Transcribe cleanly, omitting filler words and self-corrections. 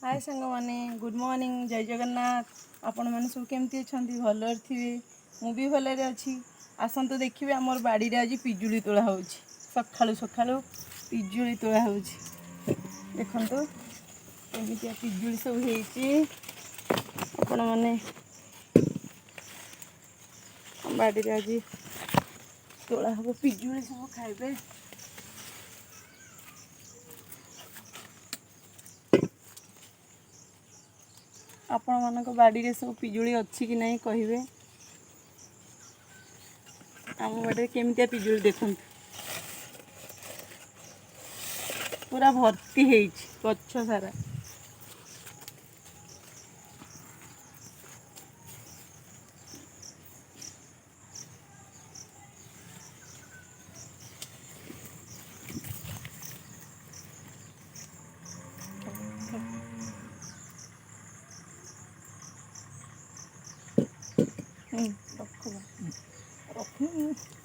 हाय सांग माने good morning जय जगन्नाथ। आपण मैंने सब केमती अच्छा भल थे मु भी भलरे अच्छी। आसतु देखिए आमर बाड़ी आज पिजुली तोड़ा हो सकाळु सकाळु पिजुली तोड़ा हो देखु केमितिया पिजुली सब आपण मैंने बाड़ी आज तोड़ा हम पिजुली सब खाइबे। आपण मानक बाड़ी रे सब पिजुली अच्छी कि नहीं कहिबे। आम बाड़ी केमितिया पिजुली देखु पूरा भर्ती है गछ सारा। रख